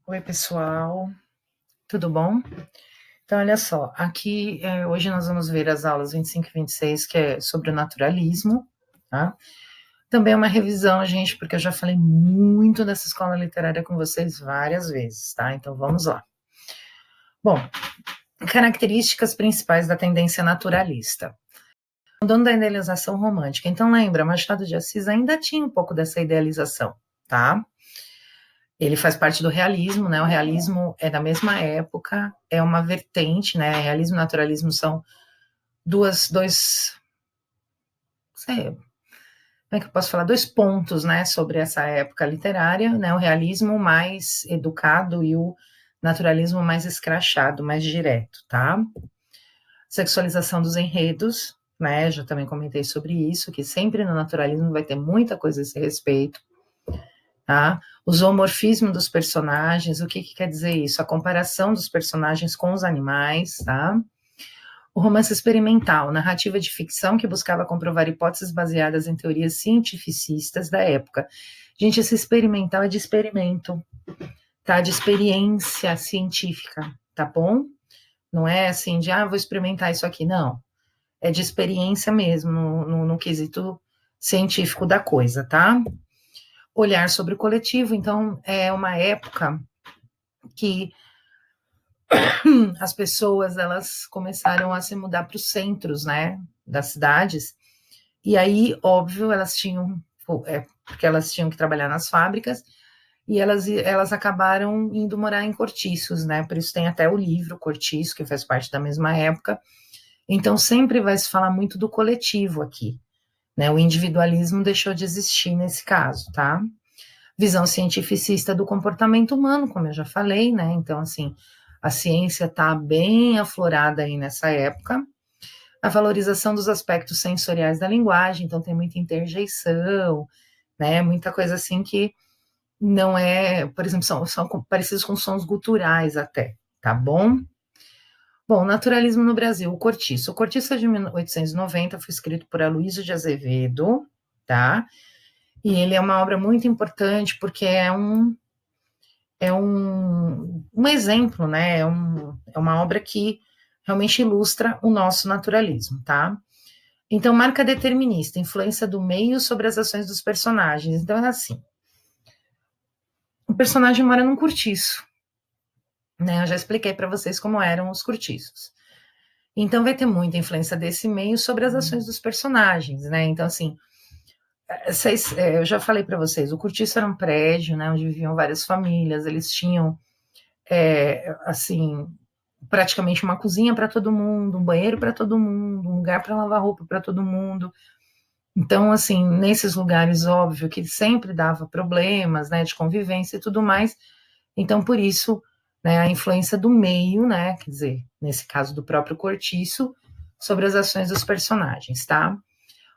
Oi, pessoal, tudo bom? Então, olha só, aqui hoje nós vamos ver as aulas 25 e 26, que é sobre o naturalismo, tá? Também é uma revisão, gente, porque eu já falei muito dessa escola literária com vocês várias vezes, tá? Então, vamos lá. Bom, características principais da tendência naturalista. O dono da idealização romântica. Então, lembra, Machado de Assis ainda tinha um pouco dessa idealização, tá? Ele faz parte do realismo, né? O realismo é da mesma época, é uma vertente, né? Realismo e naturalismo são dois, sei, como é que eu posso falar? Dois pontos, né? Sobre essa época literária, né? O realismo mais educado e o naturalismo mais escrachado, mais direto, tá? Sexualização dos enredos, né? Já também comentei sobre isso, que sempre no naturalismo vai ter muita coisa a esse respeito. Tá? O zoomorfismo dos personagens, o que quer dizer isso? A comparação dos personagens com os animais, tá? O romance experimental, narrativa de ficção que buscava comprovar hipóteses baseadas em teorias cientificistas da época. Gente, esse experimental é de experimento, tá? De experiência científica, tá bom? Não é assim de, vou experimentar isso aqui, não. É de experiência mesmo, no quesito científico da coisa, tá? Olhar sobre o coletivo, então é uma época que as pessoas elas começaram a se mudar para os centros, né, das cidades, e aí, óbvio, elas tinham, porque elas tinham que trabalhar nas fábricas, e elas acabaram indo morar em cortiços, né, por isso tem até o livro Cortiço, que faz parte da mesma época, então sempre vai se falar muito do coletivo aqui, né, o individualismo deixou de existir nesse caso, tá? Visão cientificista do comportamento humano, como eu já falei, né? Então, assim, a ciência está bem aflorada aí nessa época. A valorização dos aspectos sensoriais da linguagem, então tem muita interjeição, né? Muita coisa assim que não é, por exemplo, são parecidos com sons guturais até, tá bom? Bom, naturalismo no Brasil, o Cortiço. O Cortiço é de 1890, foi escrito por Aloysio de Azevedo, tá? E ele é uma obra muito importante porque é um exemplo, né? É uma obra que realmente ilustra o nosso naturalismo, tá? Então, marca determinista, influência do meio sobre as ações dos personagens. Então, é assim: o personagem mora num cortiço, né? Eu já expliquei para vocês como eram os cortiços. Então, vai ter muita influência desse meio sobre as ações dos personagens, né? Então, assim, eu já falei para vocês, o cortiço era um prédio, né? Onde viviam várias famílias, eles tinham assim, praticamente uma cozinha para todo mundo, um banheiro para todo mundo, um lugar para lavar roupa para todo mundo. Então, assim, nesses lugares, óbvio que sempre dava problemas, né, de convivência e tudo mais. Então, por isso, né, a influência do meio, né, quer dizer, nesse caso do próprio Cortiço, sobre as ações dos personagens, tá?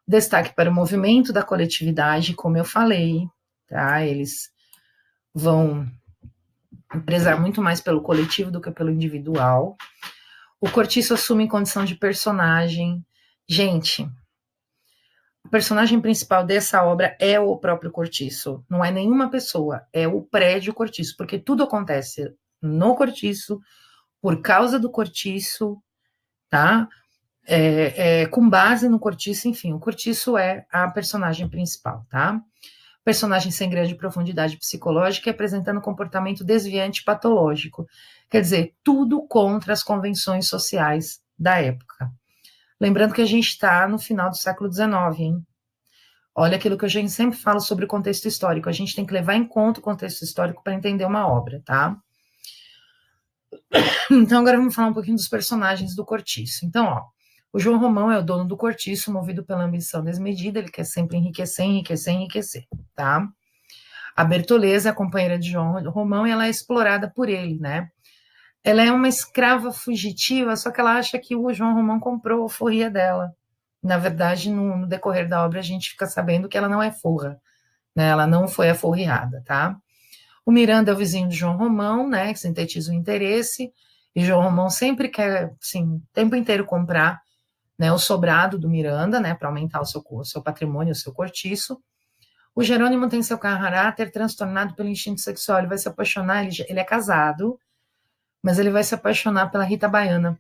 Destaque para o movimento da coletividade, como eu falei, tá? Eles vão prezar muito mais pelo coletivo do que pelo individual. O Cortiço assume condição de personagem. Gente, o personagem principal dessa obra é o próprio Cortiço. Não é nenhuma pessoa, é o prédio Cortiço, porque tudo acontece no Cortiço, por causa do Cortiço, tá? Com base no Cortiço, enfim, o Cortiço é a personagem principal, tá? Personagem sem grande profundidade psicológica e apresentando comportamento desviante e patológico. Quer dizer, tudo contra as convenções sociais da época. Lembrando que a gente está no final do século XIX, hein? Olha aquilo que a gente sempre fala sobre o contexto histórico. A gente tem que levar em conta o contexto histórico para entender uma obra, tá? Então, agora vamos falar um pouquinho dos personagens do Cortiço. Então, ó, o João Romão é o dono do Cortiço, movido pela ambição desmedida, ele quer sempre enriquecer, enriquecer, enriquecer, tá? A Bertoleza é a companheira de João Romão e ela é explorada por ele, né? Ela é uma escrava fugitiva, só que ela acha que o João Romão comprou a forria dela. Na verdade, no decorrer da obra, a gente fica sabendo que ela não é forra, né? Ela não foi aforreada, tá? O Miranda é o vizinho de João Romão, né? Que sintetiza o interesse. E João Romão sempre quer, assim, o tempo inteiro comprar, né, o sobrado do Miranda, né? Para aumentar o seu patrimônio, o seu cortiço. O Jerônimo tem seu caráter transtornado pelo instinto sexual, ele vai se apaixonar, ele é casado, mas ele vai se apaixonar pela Rita Baiana,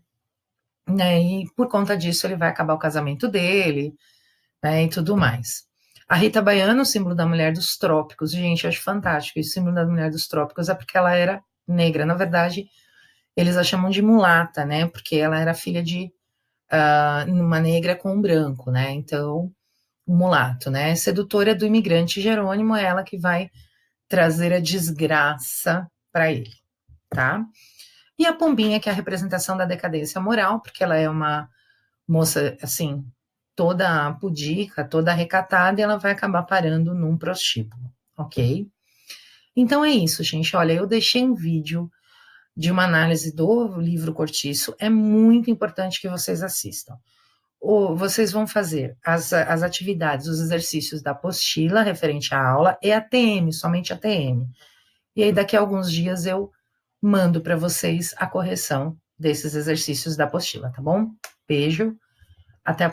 né, e por conta disso ele vai acabar o casamento dele, né, e tudo mais. A Rita Baiana, o símbolo da mulher dos trópicos, gente, eu acho fantástico, o símbolo da mulher dos trópicos é porque ela era negra, na verdade, eles a chamam de mulata, né, porque ela era filha de uma negra com um branco, né, então, mulato, né, sedutora do imigrante Jerônimo, é ela que vai trazer a desgraça para ele, tá? E a Pombinha, que é a representação da decadência moral, porque ela é uma moça, assim, toda pudica, toda recatada, e ela vai acabar parando num prostíbulo, ok? Então é isso, gente. Olha, eu deixei um vídeo de uma análise do livro Cortiço, é muito importante que vocês assistam. Ou vocês vão fazer as atividades, os exercícios da apostila referente à aula e a TM, somente a TM. E aí, daqui a alguns dias, eu mando para vocês a correção desses exercícios da apostila, tá bom? Beijo, até a